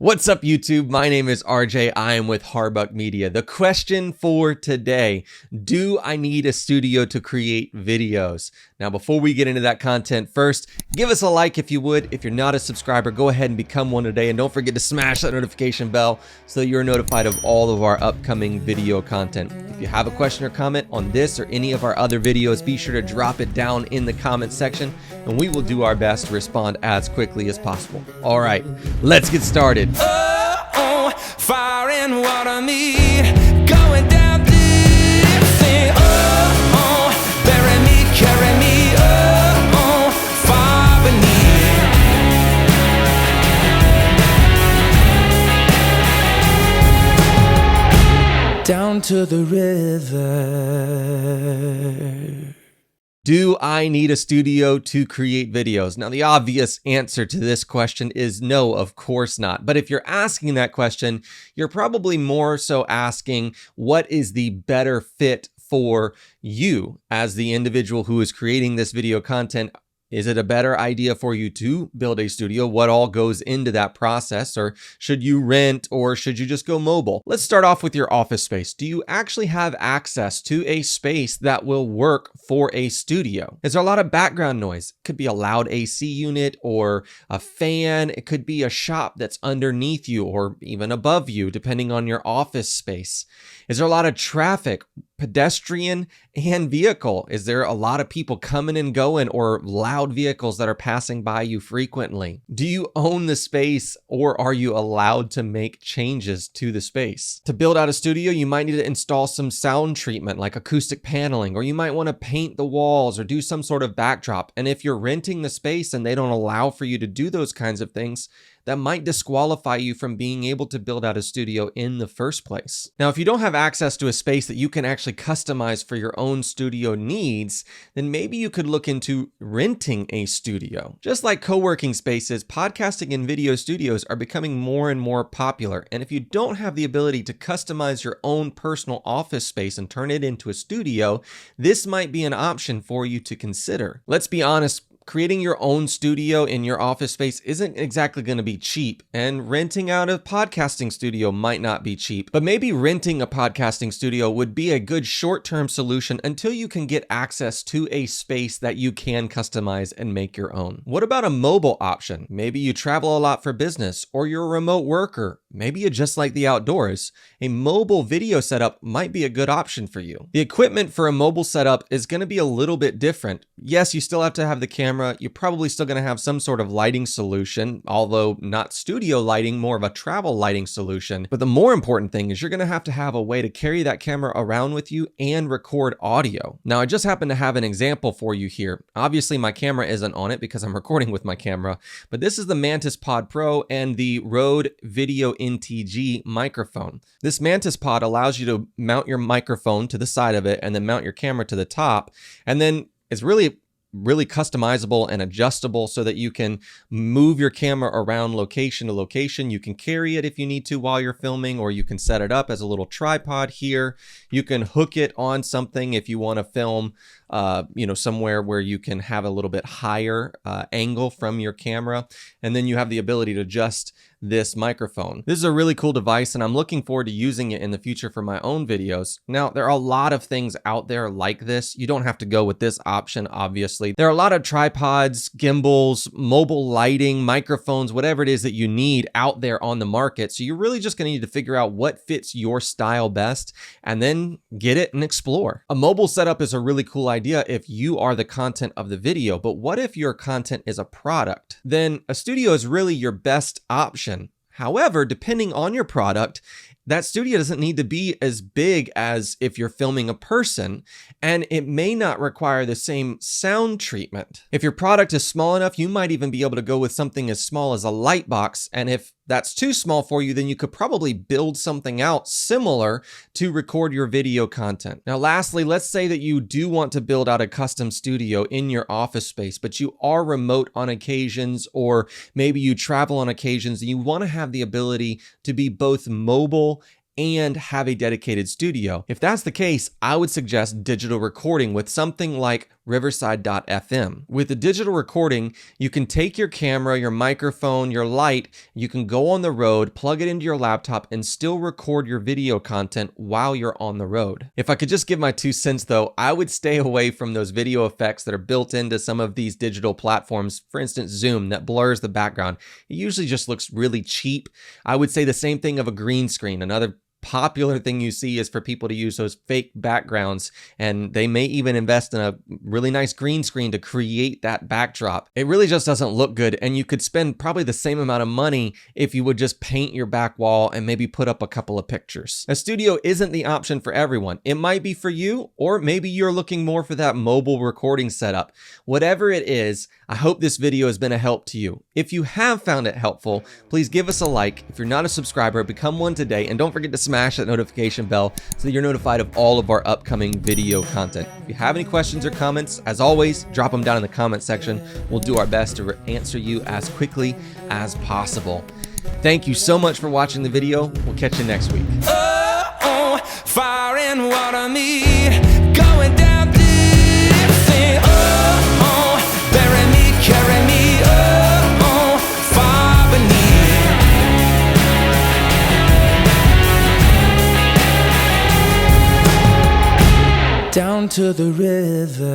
What's up, YouTube? My name is RJ. I am with Harbuck Media. The question for today, do I need a studio to create videos? Now, before we get into that content, first, give us a like if you would. If you're not a subscriber, go ahead and become one today. And don't forget to smash that notification bell so that you're notified of all of our upcoming video content. If you have a question or comment on this or any of our other videos, be sure to drop it down in the comment section and we will do our best to respond as quickly as possible. All right, let's get started. Oh, fire and water me, going down deep. Sing, bury me, carry me, far beneath. Down to the river. Do I need a studio to create videos? Now, the obvious answer to this question is no, of course not. But if you're asking that question, you're probably more so asking, what is the better fit for you as the individual who is creating this video content? Is it a better idea for you to build a studio? What all goes into that process? Or should you rent, or should you just go mobile? Let's start off with your office space. Do you actually have access to a space that will work for a studio? Is there a lot of background noise? It could be a loud AC unit or a fan. It could be a shop that's underneath you or even above you, depending on your office space. Is there a lot of traffic, pedestrian and vehicle? Is there a lot of people coming and going or loud vehicles that are passing by you frequently? Do you own the space, or are you allowed to make changes to the space? To build out a studio, you might need to install some sound treatment like acoustic paneling, or you might want to paint the walls or do some sort of backdrop. And if you're renting the space and they don't allow for you to do those kinds of things, that might disqualify you from being able to build out a studio in the first place. Now, if you don't have access to a space that you can actually customize for your own studio needs, then maybe you could look into renting a studio. Just like co-working spaces, podcasting and video studios are becoming more and more popular. And if you don't have the ability to customize your own personal office space and turn it into a studio, this might be an option for you to consider. Let's be honest, creating your own studio in your office space isn't exactly going to be cheap, and renting out a podcasting studio might not be cheap, but maybe renting a podcasting studio would be a good short-term solution until you can get access to a space that you can customize and make your own. What about a mobile option? Maybe you travel a lot for business, or you're a remote worker. Maybe you just like the outdoors. A mobile video setup might be a good option for you. The equipment for a mobile setup is going to be a little bit different. Yes, you still have to have the camera. You're probably still going to have some sort of lighting solution, although not studio lighting, more of a travel lighting solution. But the more important thing is you're going to have a way to carry that camera around with you and record audio. Now, I just happen to have an example for you here. Obviously, my camera isn't on it because I'm recording with my camera, but this is the MantisPod Pro and the Rode Video NTG microphone. This MantisPod allows you to mount your microphone to the side of it and then mount your camera to the top, and then it's really customizable and adjustable so that you can move your camera around location to location. You can carry it if you need to while you're filming, or you can set it up as a little tripod here. You can hook it on something if you want to film somewhere where you can have a little bit higher angle from your camera. And then you have the ability to adjust this microphone. This is a really cool device, and I'm looking forward to using it in the future for my own videos. Now, there are a lot of things out there like this. You don't have to go with this option, obviously. There are a lot of tripods, gimbals, mobile lighting, microphones, whatever it is that you need out there on the market. So you're really just gonna need to figure out what fits your style best and then get it and explore. A mobile setup is a really cool idea if you are the content of the video, but what if your content is a product? Then a studio is really your best option. However, depending on your product, that studio doesn't need to be as big as if you're filming a person, and it may not require the same sound treatment. If your product is small enough, you might even be able to go with something as small as a light box, and if that's too small for you, then you could probably build something out similar to record your video content. Now, lastly, let's say that you do want to build out a custom studio in your office space, but you are remote on occasions, or maybe you travel on occasions, and you want to have the ability to be both mobile and have a dedicated studio. If that's the case, I would suggest digital recording with something like riverside.fm. With a digital recording, you can take your camera, your microphone, your light, you can go on the road, plug it into your laptop, and still record your video content while you're on the road. If I could just give my 2 cents though, I would stay away from those video effects that are built into some of these digital platforms. For instance, Zoom, that blurs the background. It usually just looks really cheap. I would say the same thing of a green screen. Another popular thing you see is for people to use those fake backgrounds, and they may even invest in a really nice green screen to create that backdrop. It really just doesn't look good, and you could spend probably the same amount of money if you would just paint your back wall and maybe put up a couple of pictures. A studio isn't the option for everyone. It might be for you, or maybe you're looking more for that mobile recording setup. Whatever it is, I hope this video has been a help to you. If you have found it helpful, please give us a like. If you're not a subscriber, become one today, and don't forget to smash that notification bell so that you're notified of all of our upcoming video content. If you have any questions or comments, as always, drop them down in the comment section. We'll do our best to answer you as quickly as possible. Thank you so much for watching the video. We'll catch you next week. Oh, fire and water me, going down deep. Sing, oh, bury me, carry me, oh, far beneath. Down to the river.